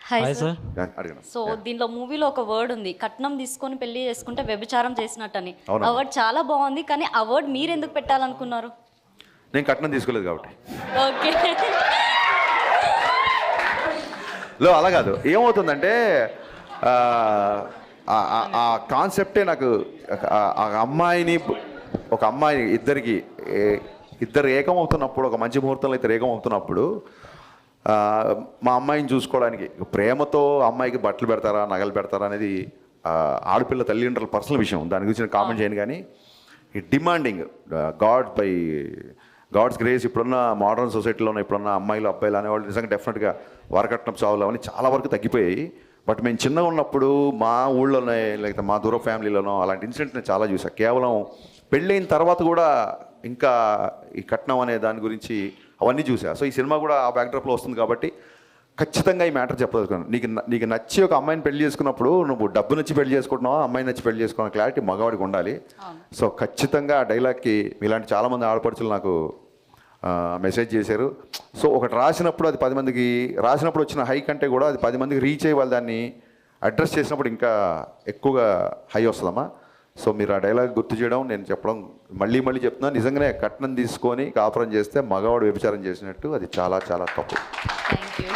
Hi hi sir. Sir. అడగను. So దీనిలో మూవీలో ఒక వర్డ్ ఉంది, కట్నం తీసుకొని పెళ్లి చేసుకుంటే వ్యభిచారం చేసినట్టని. అవునా? ఆ వర్డ్ చాలా బాగుంది, కానీ ఆ వర్డ్ మీరు ఎందుకు పెట్టాలనుకున్నారు? నేను కట్నం తీసుకోలేదు కాబట్టి. ఓకే. అలా కాదు, ఏమవుతుందంటే ఆ కాన్సెప్టే నాకు ఆ అమ్మాయిని ఒక అమ్మాయి ఇద్దరు ఏకమవుతున్నప్పుడు, ఒక మంచి ముహూర్తంలో ఇద్దరు ఏకమవుతున్నప్పుడు మా అమ్మాయిని చూసుకోవడానికి ప్రేమతో అమ్మాయికి బట్టలు పెడతారా నగలు పెడతారా అనేది ఆడపిల్ల తల్లిదండ్రుల పర్సనల్ విషయం, దాని గురించి నేను కామెంట్ చేయను. కానీ ఈ డిమాండింగ్ గాడ్స్ గ్రేస్ ఇప్పుడున్న మోడర్న్ సొసైటీలోనే ఇప్పుడున్న అమ్మాయిలు అబ్బాయిలు అనేవాళ్ళు నిజంగా డెఫినెట్గా వరకట్నం చావులు అవన్నీ చాలా వరకు తగ్గిపోయాయి. బట్ మేము చిన్నగా ఉన్నప్పుడు మా ఊళ్ళోనే లేకపోతే మా దూర ఫ్యామిలీలోనో అలాంటి ఇన్సిడెంట్స్ నేను చాలా చూసాను. కేవలం పెళ్ళైన తర్వాత కూడా ఇంకా ఈ కట్నం అనే దాని గురించి అవన్నీ చూసా. సో ఈ సినిమా కూడా ఆ బ్యాక్డ్రాప్లో వస్తుంది కాబట్టి ఖచ్చితంగా ఈ మ్యాటర్ చెప్పదలుచుకున్నాను. నీకు నచ్చి ఒక అమ్మాయిని పెళ్లి చేసుకున్నప్పుడు నువ్వు డబ్బు నచ్చి పెళ్లి చేసుకుంటున్నావా, అమ్మాయి నచ్చి పెళ్లి చేసుకున్న క్లారిటీ మగవాడికి ఉండాలి. సో ఖచ్చితంగా ఆ డైలాగ్కి ఇలాంటి చాలామంది ఆడపడుచులు నాకు మెసేజ్ చేశారు. సో ఒకటి రాసినప్పుడు అది 10 మందికి రాసినప్పుడు వచ్చిన హై కంటే కూడా అది 10 మందికి రీచ్ అయ్యి వాళ్ళు దాన్ని అడ్రస్ చేసినప్పుడు ఇంకా ఎక్కువగా హై వస్తుందమ్మా. సో మీరు ఆ డైలాగ్ గుర్తు చేయడం, నేను చెప్పడం మళ్ళీ చెప్తున్నాను. నిజంగానే కట్నం తీసుకొని కాపురం చేస్తే మగవాడు వ్యభిచారం చేసినట్టు, అది చాలా చాలా తప్పు. Thank you.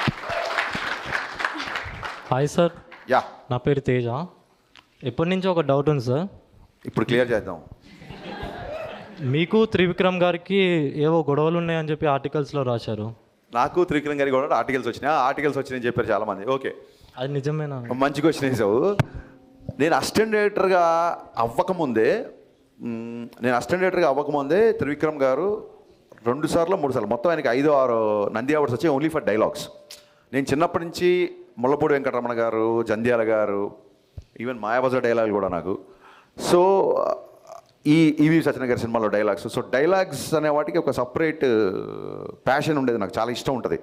Hi sir. Yeah, నా పేరు తేజ. ఎప్పటి నుంచి ఒక డౌట్ ఉంది సార్. ఇప్పుడు క్లియర్ చేద్దాం. మీకు త్రివిక్రమ్ గారికి ఏవో గొడవలు ఉన్నాయని చెప్పి ఆర్టికల్స్లో రాశారు. నాకు త్రివిక్రమ్ గారికి కూడా ఆర్టికల్స్ వచ్చినాయని చెప్పారు చాలామంది. ఓకే, అది నిజమేనా? మంచి క్వశ్చన్ వేసావు. నేను అసిస్టెంట్ డైరెక్టర్గా అవ్వకముందే త్రివిక్రమ్ గారు 2 సార్లు 3 సార్లు మొత్తం ఆయనకి 5-6 నంది అవార్డ్స్ వచ్చాయి ఓన్లీ ఫర్ డైలాగ్స్. నేను చిన్నప్పటి నుంచి ముళ్ళపూడి వెంకటరమణ గారు, జంధ్యాల గారు, ఈవెన్ మాయాబజార్ డైలాగులు కూడా నాకు. సో ఈవి సత్యన గారి సినిమాలో డైలాగ్స్. సో డైలాగ్స్ అనే వాటికి ఒక సపరేట్ ప్యాషన్ ఉండేది, నాకు చాలా ఇష్టం ఉంటుంది.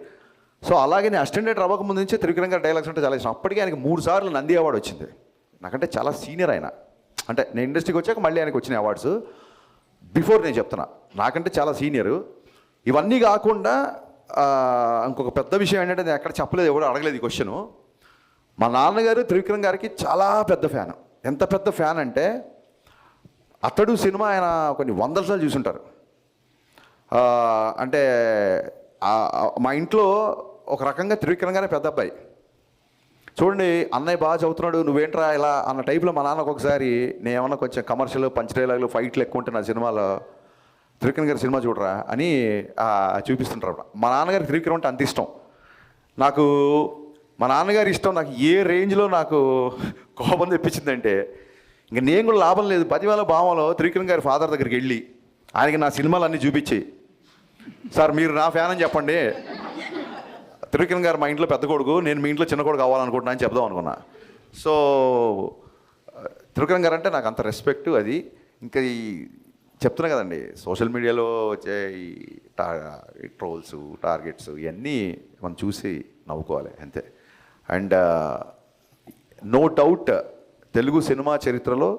సో అలాగే నేను అసిస్టెంట్ డైరెక్టర్ అవ్వకముందు నుంచి త్రివిక్రమ్ గారి డైలాగ్స్ అంటే చాలా ఇష్టం. అప్పటికే ఆయనకి 3 సార్లు నంది అవార్డు వచ్చింది. నాకంటే చాలా సీనియర్ ఆయన. అంటే నేను ఇండస్ట్రీకి వచ్చాక మళ్ళీ ఆయనకు వచ్చిన అవార్డ్స్. బిఫోర్ నేను చెప్తున్నా, నాకంటే చాలా సీనియరు. ఇవన్నీ కాకుండా ఇంకొక పెద్ద విషయం ఏంటంటే నేను ఎక్కడ చెప్పలేదు, ఎవరు అడగలేదు ఈ క్వశ్చను. మా నాన్నగారు త్రివిక్రమ్ గారికి చాలా పెద్ద ఫ్యాన్. ఎంత పెద్ద ఫ్యాన్ అంటే అతడు సినిమా ఆయన కొన్ని 100 సార్లు చూసుంటారు. అంటే మా ఇంట్లో ఒక రకంగా త్రివిక్రమ్ గారే పెద్ద అబ్బాయి. చూడండి, అన్నయ్య బాగా చదువుతున్నాడు, నువ్వేంట్రా ఇలా అన్న టైప్లో మా నాన్నకు ఒకసారి నేను ఏమన్నా కొంచెం కమర్షియల్ పంచ్ డైలాగులు ఫైట్లు ఎక్కువ ఉంటే నా సినిమాలో త్రివిక్రమ్ గారి సినిమా చూడరా అని చూపిస్తుంటారు. మా నాన్నగారికి త్రివిక్రమ్ అంటే అంత ఇష్టం. నాకు మా నాన్నగారి ఇష్టం నాకు ఏ రేంజ్లో నాకు కోపం తెప్పించిందంటే ఇంక నేను కూడా లాభం లేదు. 10,000 భావంలో త్రివిక్రమ్ గారి ఫాదర్ దగ్గరికి వెళ్ళి ఆయనకి నా సినిమాలు అన్నీ చూపించి, సార్ మీరు నా ఫ్యాన్ అని చెప్పండి, త్రివిక్రమ్ గారు మా ఇంట్లో పెద్ద కొడుకు, నేను మీ ఇంట్లో చిన్న కొడుకు అవ్వాలనుకుంటున్నా అని చెప్దాం అనుకున్నా. సో త్రివిక్రమ్ గారు అంటే నాకు అంత రెస్పెక్ట్. అది ఇంకా ఈ చెప్తున్నా కదండి, సోషల్ మీడియాలో వచ్చే ఈ ట్రోల్స్, టార్గెట్స్ ఇవన్నీ మనం చూసి నవ్వుకోవాలి అంతే. అండ్ నో డౌట్ తెలుగు సినిమా చరిత్రలో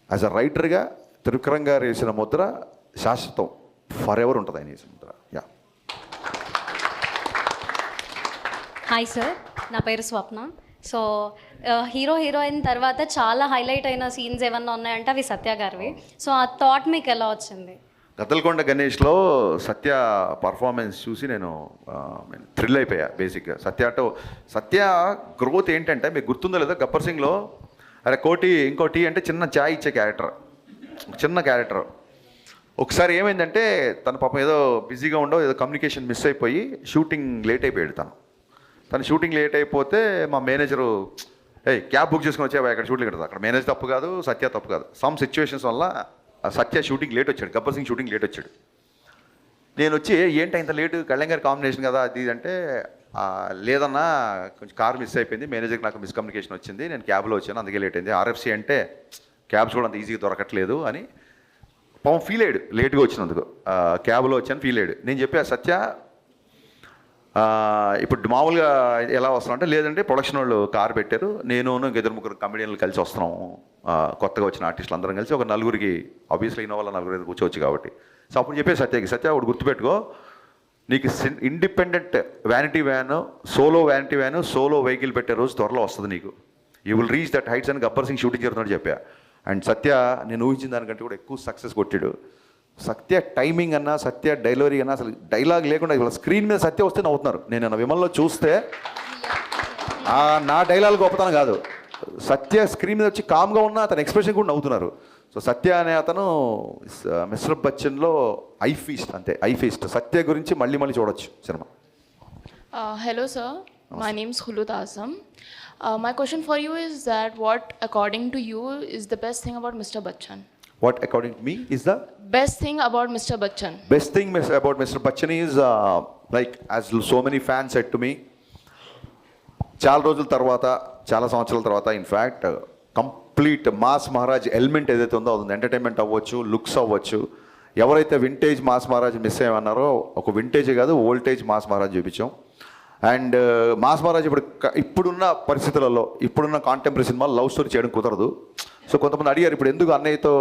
యాజ్ అ రైటర్గా త్రివిక్రమ్ గారు వేసిన ముద్ర శాశ్వతం, ఫర్ ఎవర్ ఉంటుంది ఆయన వేసిన ముద్ర. యా. హాయ్ సార్, నా పేరు స్వప్న. సో హీరో హీరోయిన్ తర్వాత చాలా హైలైట్ అయిన సీన్స్ ఏమన్నా ఉన్నాయంటే అవి సత్య గారివి. సో ఆ థాట్ మీకు ఎలా వచ్చింది? గద్దలకొండ గణేష్లో సత్య పర్ఫార్మెన్స్ చూసి నేను థ్రిల్ అయిపోయా. బేసిక్గా సత్య గ్రోత్ ఏంటంటే మీకు గుర్తుందో లేదో, గబ్బర్ సింగ్లో అరే కోటి ఇంకో టీ అంటే చిన్న చాయ్ ఇచ్చే చిన్న క్యారెక్టర్. ఒకసారి ఏమైందంటే తన పాపం ఏదో బిజీగా ఉండవు, ఏదో కమ్యూనికేషన్ మిస్ అయిపోయి షూటింగ్ లేట్ అయిపోయాడు. తను షూటింగ్ లేట్ అయిపోతే మా మేనేజరు క్యాబ్ బుక్ చేసుకుని వచ్చావా ఇక్కడ షూటింగ్ కదా. అక్కడ మేనేజర్ తప్పు కాదు, సత్య తప్పు కాదు. సమ్ సిచ్యువేషన్స్ వల్ల సత్య షూటింగ్ లేట్ వచ్చాడు, గబ్బర్ సింగ్ షూటింగ్ లేట్ వచ్చాడు. నేను వచ్చి ఏంటి ఇంత లేటు, కళ్యాణ్ గారి కాంబినేషన్ కదా అది అంటే, లేదన్నా కొంచెం కార్ మిస్ అయిపోయింది, మేనేజర్కి నాకు మిస్కమ్యూనికేషన్ వచ్చింది, నేను క్యాబ్లో వచ్చాను అందుకే లేట్ అయింది. ఆర్ఎఫ్సి అంటే క్యాబ్స్ కూడా అంత ఈజీగా దొరకట్లేదు అని పాపం ఫీల్ అయ్యాడు, లేట్గా వచ్చినందుకు. క్యాబ్లో వచ్చాను ఫీల్ అయ్యాడు. నేను చెప్పా, సత్య ఇప్పుడు మామూలుగా ఎలా వస్తున్నాం అంటే, లేదంటే ప్రొడక్షన్ వాళ్ళు కారు పెట్టారు, నేను ఇంక 2-3 కమెడియన్లు కలిసి వస్తున్నాము, కొత్తగా వచ్చిన ఆర్టిస్టులు అందరం కలిసి ఒక 4కి ఆబ్వియస్లీ ఇన్నోవాళ్ళ 4 కూర్చోవచ్చు కాబట్టి. సో అప్పుడు చెప్పే సత్య ఒకటి గుర్తుపెట్టుకో, నీకు independent vanity van, solo vanity van, solo vehicle పెట్టే రోజు త్వరలో వస్తుంది నీకు. You will reach that heights అని గబ్బర్ సింగ్ షూటింగ్ జరుగుతున్నాడు చెప్పా. అండ్ సత్య నేను ఊహించిన దానికంటే కూడా ఎక్కువ సక్సెస్ కొట్టాడు. సత్య టైమింగ్ అన్నా, సత్య డైలరీ అన్నా, అసలు డైలాగ్ లేకుండా ఇవాళ స్క్రీన్ మీద సత్య వస్తే నవ్వుతున్నారు. నేను విమల్లో చూస్తే నా డైలాగ్ గొప్పతనం కాదు, సత్య స్క్రీన్ మీద వచ్చి కామ్గా ఉన్న అతని ఎక్స్ప్రెషన్ కూడా నవ్వుతున్నారు. సో సత్య అనే అతను మిస్టర్ బచ్చన్లో ఐ ఫీస్ట్, అంతే ఐ ఫీస్ట్. సత్య గురించి మళ్ళీ మళ్ళీ చూడొచ్చు cinema. Hello, sir. My name is Khulud Azam. My question for you is that what, according to you, is the best thing about Mr. Bachchan? What according to me is the Best thing about Mr. Bachchan? best thing about Mr. Bachchan is like as so many fans said to me, చాలా రోజుల తర్వాత, చాలా సంవత్సరాల తర్వాత, in fact complete mass Maharaj element ఏదైతే ఉందో అది entertainment అవ్వచ్చు, లుక్స్ అవ్వచ్చు. ఎవరైతే వింటేజ్ మాస్ మహారాజ్ మిస్ అయ్యమన్నారో ఒక వింటేజ్ కాదు ఓల్టేజ్ మాస్ మహారాజ్ చూపించాం. అండ్ మాస్ మహారాజ్ ఇప్పుడున్న పరిస్థితులలో, ఇప్పుడున్న కాంటెంపరీ సినిమాలు లవ్ స్టోరీ చేయడం కుదరదు. సో కొంతమంది అడిగారు ఇప్పుడు ఎందుకు అన్నయ్యతో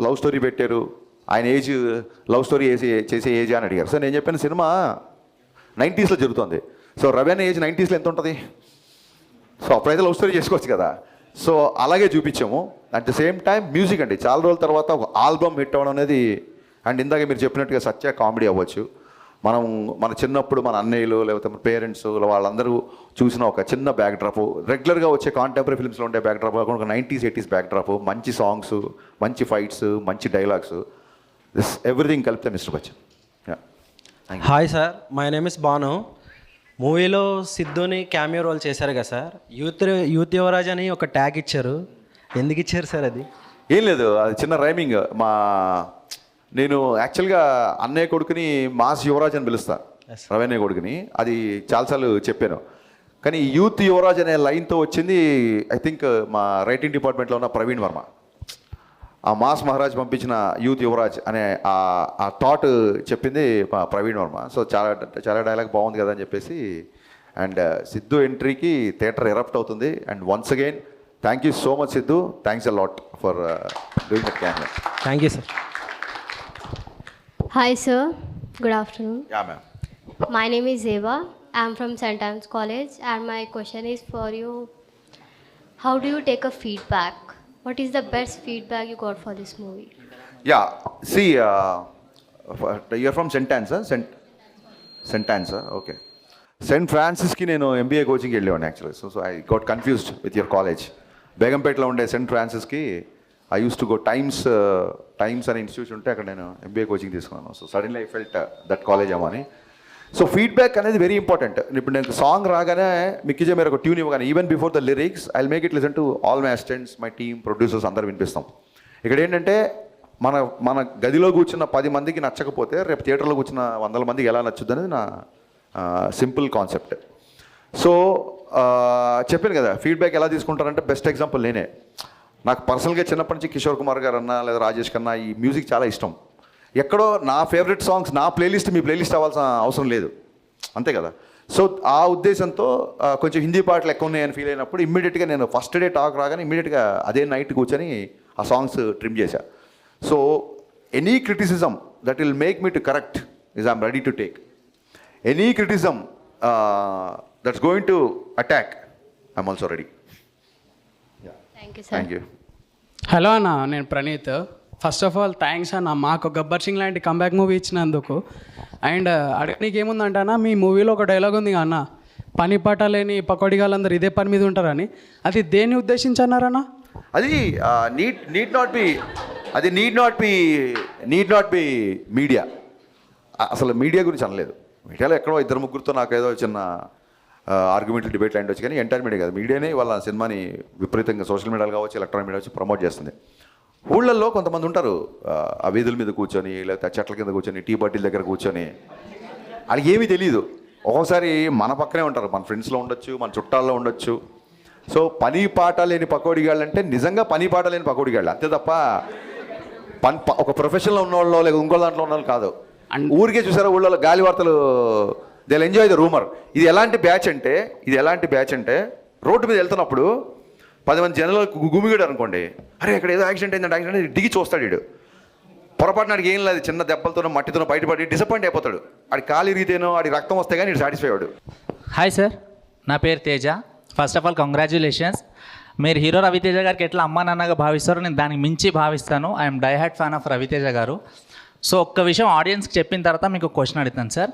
లవ్ స్టోరీ పెట్టారు, ఆయన ఏజ్ లవ్ స్టోరీ చేసే ఏజ్ అని అడిగారు. సో నేను చెప్పిన సినిమా 90s జరుగుతుంది. సో రవ్యాన్ ఏజ్ 90s ఎంత ఉంటుంది? సో అప్పుడైతే లవ్ స్టోరీ చేసుకోవచ్చు కదా. సో అలాగే చూపించాము. At the same time music అండి, చాలా రోజుల తర్వాత ఒక ఆల్బమ్ హిట్ అవ్వడం అనేది. అండ్ ఇందాక మీరు చెప్పినట్టుగా సత్య కామెడీ అవ్వచ్చు. మన చిన్నప్పుడు మన అన్నయ్యలు లేకపోతే మన పేరెంట్స్ వాళ్ళందరూ చూసిన ఒక చిన్న బ్యాక్ డ్రాప్, రెగ్యులర్గా వచ్చే కాంటెంపరీ ఫిల్మ్స్లో ఉండే బ్యాక్ డ్రాప్ కాకుండా ఒక 90s 80s బ్యాక్ డ్రాప్, మంచి సాంగ్స్, మంచి ఫైట్స్, మంచి డైలాగ్స్, దిస్ ఎవ్రీథింగ్ కలిపితే mister Bachchan. Hi sir, my name is Banu. మూవీలో సిద్ధుని క్యామియో రోల్ చేశారు కదా సార్, యూత్ యువరాజ్ అని ఒక ట్యాగ్ ఇచ్చారు, ఎందుకు ఇచ్చారు సార్? అది ఏం లేదు, అది చిన్న రైమింగ్. నేను యాక్చువల్గా అన్నయ్య కొడుకుని మాస్ యువరాజ్ అని పిలుస్తా, రవన్నయ్య కొడుకుని. అది చాలాసార్లు చెప్పాను. కానీ యూత్ యువరాజ్ అనే లైన్తో వచ్చింది ఐ థింక్ మా రైటింగ్ డిపార్ట్మెంట్లో ఉన్న ప్రవీణ్ వర్మ. ఆ మాస్ మహారాజ్ పంపించిన యూత్ యువరాజ్ అనే ఆ థాట్ చెప్పింది మా ప్రవీణ్ వర్మ. సో చాలా డైలాగ్ బాగుంది కదా అని చెప్పేసి. అండ్ సిద్ధు ఎంట్రీకి థియేటర్ ఎరప్ట్ అవుతుంది. And once again thank you so much Siddhu, thanks a lot for doing that cameo. Thank you sir. Hi sir, good afternoon. Yeah ma'am. My name is Eva. I am from St. Anne's College and my question is for you. How do you take a feedback? What is the best feedback you got for this movie? Yeah, see, you're from St. Anne's, huh? St. Anne's, huh? Okay. St. Francisకి నేను MBA కోచింగ్కి వెళ్ళేవాడిని actually. So I got confused with your college. బేగంపేటలో ఉండే saint ఫ్రాన్సిస్కి I use to go Times అనే institution ఉంటే అక్కడ నేను MBA కోచింగ్ తీసుకున్నాను. So suddenly I felt that college అమ్మని. సో ఫీడ్బ్యాక్ అనేది వెరీ ఇంపార్టెంట్. ఇప్పుడు నేను సాంగ్ రాగానే మిక్కిజే మీరు ఒక ట్యూన్ ఇవ్వగానే even before the lyrics I make it listen to all my assistants, my team, producers అందరూ వినిపిస్తాం. ఇక్కడ ఏంటంటే మన గదిలో కూర్చున్న 10 మందికి నచ్చకపోతే రేపు థియేటర్లో కూర్చున్న 100 మందికి ఎలా నచ్చుద్ది అనేది నా సింపుల్ కాన్సెప్ట్. సో చెప్పాను కదా ఫీడ్బ్యాక్ ఎలా తీసుకుంటారంటే బెస్ట్ ఎగ్జాంపుల్ నేనే. నాకు పర్సనల్గా చిన్నప్పటి నుంచి కిషోర్ కుమార్ గారు అన్నా లేదా రాజేష్ కన్నా ఈ మ్యూజిక్ చాలా ఇష్టం. ఎక్కడో నా ఫేవరెట్ సాంగ్స్ నా ప్లేలిస్ట్ మీ ప్లేలిస్ట్ అవ్వాల్సిన అవసరం లేదు, అంతే కదా. సో ఆ ఉద్దేశంతో కొంచెం హిందీ పాటలు ఎక్కువ ఉన్నాయని ఫీల్ అయినప్పుడు ఇమ్మీడియట్గా నేను ఫస్ట్ డే టాక్ రాగానే ఇమ్మీడియట్గా అదే నైట్ కూర్చొని ఆ సాంగ్స్ ట్రిమ్ చేశా. So any criticism that will make me to correct is I'm ready to take. Any criticism that's going to attack I'm also ready. Thank you sir. Thank you. Hello అన్న, నేను Praneeth. First of all thanks అన్న మాకు గబ్బర్ సింగ్ లాంటి comeback movie ఇచ్చినందుకు. And అడగనీకి ఏముందంటే అన్న, మీ మూవీలో ఒక డైలాగ్ ఉంది అన్న, పని పాట లేని పకోడిగాళ్ళందరూ ఇదే పని మీద ఉంటారని. అది దేన్ని ఉద్దేశించి అన్నారన్న? అది నీడ్ నాట్ బి మీడియా. అసలు మీడియా గురించి అనలేదు. మీడియాలో ఎక్కడో 2-3 నాకు ఏదో చిన్న ఆర్గ్యుమెంట్లు డిబేట్లు అయ్యి వచ్చి, కానీ ఎంటైర్ మీడియా కాదు, మీడియానే వాళ్ళ సినిమాని విపరీతంగా సోషల్ మీడియాలో కావచ్చు, ఎలక్ట్రానిక్ మీడియా వచ్చి ప్రమోట్ చేస్తుంది. ఊళ్ళల్లో కొంతమంది ఉంటారు ఆ వీధుల మీద కూర్చొని లేకపోతే చెట్ల కింద కూర్చొని టీ బాటిల్ దగ్గర కూర్చొని వాళ్ళకి ఏమీ తెలియదు. ఒక్కొక్కసారి మన పక్కనే ఉంటారు, మన ఫ్రెండ్స్లో ఉండొచ్చు, మన చుట్టాల్లో ఉండొచ్చు. సో పని పాట లేని పకోడిగాళ్ళు అంటే నిజంగా పని పాట లేని పకోడిగాళ్ళు, అంతే తప్ప ఒక ప్రొఫెషన్లో ఉన్నవాళ్ళు లేక ఇంకో దాంట్లో ఉన్న వాళ్ళు కాదు. ఊరికే చూసారా ఊళ్ళో గాలి వార్తలు, they will enjoy the rumour. ఇది ఎలాంటి బ్యాచ్ అంటే రోడ్డు మీద వెళ్తున్నప్పుడు 10 మంది జనాలు గుమిగాడు అనుకోండి, అరే ఇక్కడ ఏదో యాక్సిడెంట్ అయిందంటే దిగి చూస్తాడు వీడు. పొరపాటున ఆడికి ఏం లేదు, చిన్న దెబ్బలతోనో మట్టితోనో బయటపడి డిసప్పాయింట్ అయిపోతాడు. ఆడి కాలి రీతేనో ఆడి రక్తం వస్తే కానీ సాటిస్ఫై అవ్వడు. హాయ్ సార్, నా పేరు Teja. First of all congratulations. మీరు హీరో రవితేజ గారికి ఎట్లా అమ్మా నాన్నగా భావిస్తారో నేను దానికి మించి భావిస్తాను. I'm diehard fan of Ravi Teja garu. So ఒక్క విషయం ఆడియన్స్కి చెప్పిన తర్వాత మీకు క్వశ్చన్ అడుగుతాను సార్.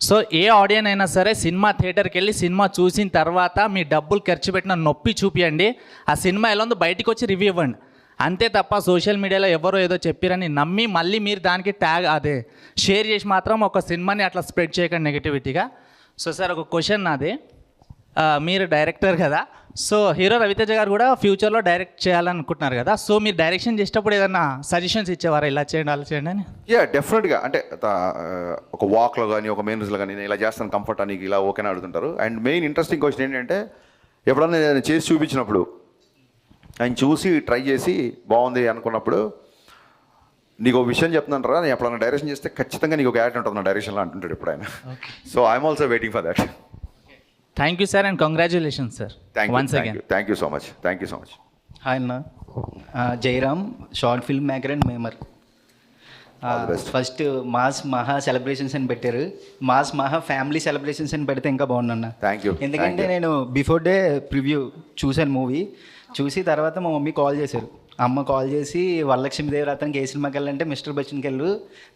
సో ఏ ఆడియన్ అయినా సరే సినిమా థియేటర్కి వెళ్ళి సినిమా చూసిన తర్వాత మీ డబ్బులు ఖర్చు పెట్టిన నొప్పి చూపియండి, ఆ సినిమా ఎలా ఉందో బయటికి వచ్చి రివ్యూ ఇవ్వండి. అంతే తప్ప సోషల్ మీడియాలో ఎవరో ఏదో చెప్పారని నమ్మి మళ్ళీ మీరు దానికి ట్యాగ్ అదే షేర్ చేసి మాత్రం ఒక సినిమాని అట్లా స్ప్రెడ్ చేయకండి నెగిటివిటీగా. సో సార్ ఒక క్వశ్చన్ నాది, మీరు డైరెక్టర్ కదా, సో హీరో రవితేజ గారు కూడా ఫ్యూచర్లో డైరెక్ట్ చేయాలనుకుంటున్నారు కదా, సో మీరు డైరెక్షన్ చేసేటప్పుడు ఏదైనా సజెషన్స్ ఇచ్చేవారా ఇలా చేయండి అలా చేయండి అని? డెఫినెట్గా. అంటే ఒక వాక్లో కానీ ఒక మెయిన్స్లో కానీ నేను ఇలా చేస్తాను కంఫర్ట్ అని ఇలా ఓకేనా అడుగుతుంటారు. అండ్ మెయిన్ ఇంట్రెస్టింగ్ క్వశ్చన్ ఏంటంటే ఎప్పుడన్నా నేను చేసి చూపించినప్పుడు ఆయన చూసి ట్రై చేసి బాగుంది అనుకున్నప్పుడు నీకు ఒక విషయం చెప్తున్నాను రా, నేను ఎప్పుడన్నా డైరెక్షన్ చేస్తే ఖచ్చితంగా నీకు ఒక యాడ్ ఉంటుంది నా డైరెక్షన్లో అంటుంటాడు ఇప్పుడు ఆయన. So I'm also waiting for that. Thank you sir and congratulations sir once again. Thank you so much. Hi అన్న, Jayaram, short film maker and memer. First mass మహా సెలబ్రేషన్స్ అని పెట్టారు, మాస్ మహా ఫ్యామిలీ సెలబ్రేషన్స్ అని పెడితే ఇంకా బాగుందన్న. Thank you. ఎందుకంటే నేను బిఫోర్ డే ప్రివ్యూ చూశాను మూవీ, చూసి తర్వాత మా మమ్మీ కాల్ చేశారు. అమ్మ కాల్ చేసి వరలక్ష్మీదేవి రాత్రికి ఏ సినిమాకి వెళ్ళాలంటే మిస్టర్ బచ్చన్కి వెళ్ళు,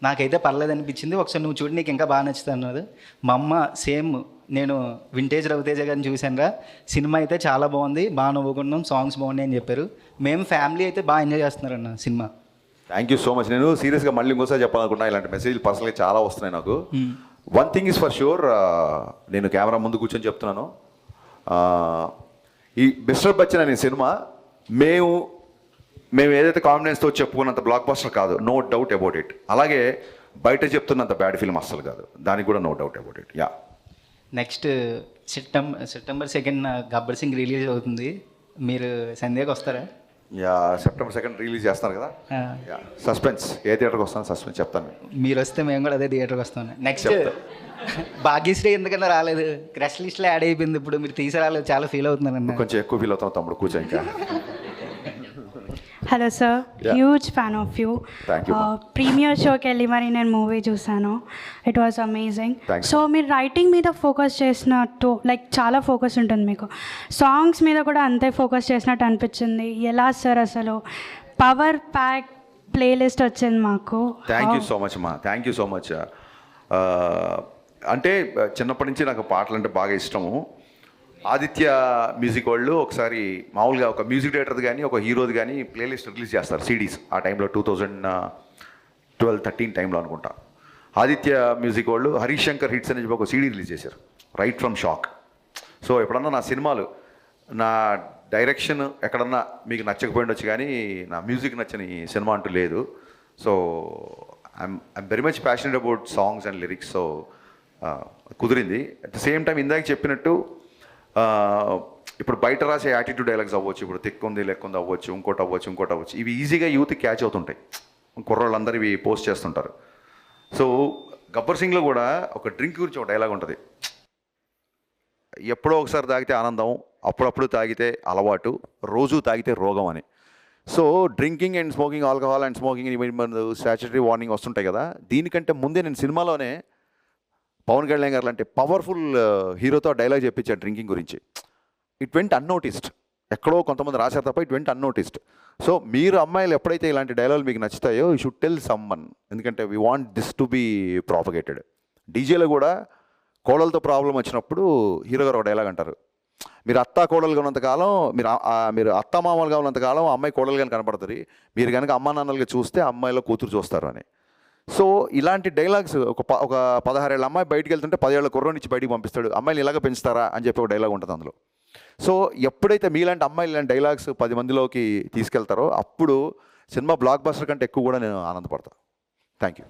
నాకైతే పర్లేదు అనిపించింది, ఒకసారి నువ్వు చూడు నీకు ఇంకా బాగా నచ్చుతుంది అన్నది. మా అమ్మ సేమ్ నేను వింటేజ్ రవితేజ గారిని చూశాను రా, సినిమా అయితే చాలా బాగుంది, బాగా నవ్వుకున్నాం, సాంగ్స్ బాగున్నాయి అని చెప్పారు. మేము ఫ్యామిలీ అయితే బాగా ఎంజాయ్ చేస్తున్నారన్న సినిమా. Thank you so much. నేను సీరియస్గా మళ్ళీ ఇంకోసారి చెప్పాలనుకున్నా, ఇలాంటి మెసేజ్లు పర్సనల్గా చాలా వస్తున్నాయి నాకు. One thing is for sure, నేను కెమెరా ముందు కూర్చొని చెప్తున్నాను, ఈ మిస్టర్ బచ్చన్ అనే సినిమా మేము ఏదైతే కాన్ఫిడెన్స్తో చెప్పుకున్నంత బ్లాక్ బస్టర్ కాదు, నో డౌట్ అబౌట్ ఇట్. అలాగే బయట చెప్తున్నంత బ్యాడ్ ఫిల్మ్ అస్సలు కాదు, దానికి కూడా no doubt about it. Yeah. Next September 2 Gabbar Singh release అవుతుంది, మీరు సందేహకు వస్తారా? యా, September 2 రిలీజ్ చేస్తున్నారు కదా. Yeah, suspense. ఏ థియేటర్కి వస్తాను సస్పెన్స్ చెప్తాను. మీరు వస్తే మేము కూడా అదే థియేటర్కి వస్తాను. నెక్స్ట్ భాగ్యశ్రీ ఎందుకన్నా రాలేదు, క్రష్ లిస్ట్లో యాడ్ అయిపోయింది, ఇప్పుడు మీరు తీసుకురాలేదు, చాలా ఫీల్ అవుతున్నాను. కొంచెం ఎక్కువ ఫీల్ అవుతాం తమ్ముడు, కూర్చో ఇంకా. Hello sir, huge fan of you. Premiere షోకి వెళ్ళి మరి నేను మూవీ చూసాను, ఇట్ వాజ్ అమేజింగ్. సో మీరు రైటింగ్ మీద ఫోకస్ చేసినట్టు, లైక్ చాలా ఫోకస్ ఉంటుంది మీకు, సాంగ్స్ మీద కూడా అంతే ఫోకస్ చేసినట్టు అనిపించింది. ఎలా సార్ అసలు పవర్ ప్యాక్ ప్లేలిస్ట్ వచ్చింది మాకు. థ్యాంక్ యూ సో మచ్ అమ్మా, థ్యాంక్ యూ సో మచ్. అంటే చిన్నప్పటి నుంచి నాకు పాటలు అంటే బాగా ఇష్టము. ఆదిత్య మ్యూజిక్ వాళ్ళు ఒకసారి మామూలుగా ఒక మ్యూజిక్ డైరెక్టర్ది కానీ ఒక హీరోది కానీ ప్లేలిస్ట్ రిలీజ్ చేస్తారు, సిడీస్. ఆ టైంలో 2012-13 టైంలో అనుకుంటా. ఆదిత్య మ్యూజిక్ వాళ్ళు హరీష్ శంకర్ హిట్స్ అని చెప్పి ఒక సీడీ రిలీజ్ చేశారు, రైట్ ఫ్రమ్ షాక్. సో ఎప్పుడన్నా నా సినిమాలు, నా డైరెక్షన్ ఎక్కడన్నా మీకు నచ్చకపోయిండొచ్చు కానీ నా మ్యూజిక్ నచ్చని సినిమా అంటూ లేదు. So I'm very much passionate about songs and lyrics. So కుదిరింది. అట్ ద సేమ్ టైం ఇందాక చెప్పినట్టు ఇప్పుడు బయట రాసే యాటిట్యూడ్ డైలాగ్స్ అవ్వచ్చు, ఇప్పుడు తిక్కుంది లెక్కుంది అవ్వచ్చు, ఇంకోటి అవ్వచ్చు, ఇవి ఈజీగా యూత్ క్యాచ్ అవుతుంటాయి, కుర్రోళ్ళందరూ ఇవి పోస్ట్ చేస్తుంటారు. సో గబ్బర్ సింగ్లో కూడా ఒక డ్రింక్ గురించి ఒక డైలాగ్ ఉంటుంది, ఎప్పుడో ఒకసారి తాగితే ఆనందం, అప్పుడప్పుడు తాగితే అలవాటు, రోజు తాగితే రోగం అని. So drinking and smoking, alcohol and smoking statutory warning వస్తుంటాయి కదా. దీనికంటే ముందే నేను సినిమాలోనే పవన్ కళ్యాణ్ గారు లాంటి పవర్ఫుల్ హీరోతో డైలాగ్ చెప్పించాడు డ్రింకింగ్ గురించి. ఇట్ వెంట్ అన్నోటిస్డ్, ఎక్కడో కొంతమంది రాశారు తప్ప ఇట్ వెంట్ అన్నోటిస్డ్. సో మీరు అమ్మాయిలు ఎప్పుడైతే ఇలాంటి డైలాగులు మీకు నచ్చుతాయో యూ షుడ్ టెల్ సమ్వన్, ఎందుకంటే we want this to be propagated. డీజేలో కూడా కోడలతో ప్రాబ్లం వచ్చినప్పుడు హీరో గారు ఒక డైలాగ్ అంటారు, మీరు అత్తా కోడలుగా ఉన్నంతకాలం, మీరు అత్తా మామలుగా ఉన్నంతకాలం అమ్మాయి కోడలుగా కనపడుతుంది, మీరు కనుక అమ్మా నాన్నలుగా చూస్తే అమ్మాయిలో కూతురు చూస్తారు అని. సో ఇలాంటి డైలాగ్స్ ఒక 16 ఏళ్ళ అమ్మాయి బయటికి వెళ్తుంటే 10 ఏళ్ళ కుర్రోని నుంచి బయటికి పంపిస్తాడు, అమ్మాయిలు ఇలాగ పెంచుతారా అని చెప్పి ఒక డైలాగ్ ఉంటుంది అందులో. సో ఎప్పుడైతే మీలాంటి అమ్మాయిలు ఇలాంటి డైలాగ్స్ 10 మందిలోకి తీసుకెళ్తారో అప్పుడు సినిమా బ్లాక్ బస్టర్ కంటే ఎక్కువ కూడా నేను ఆనందపడతాను. Thank you.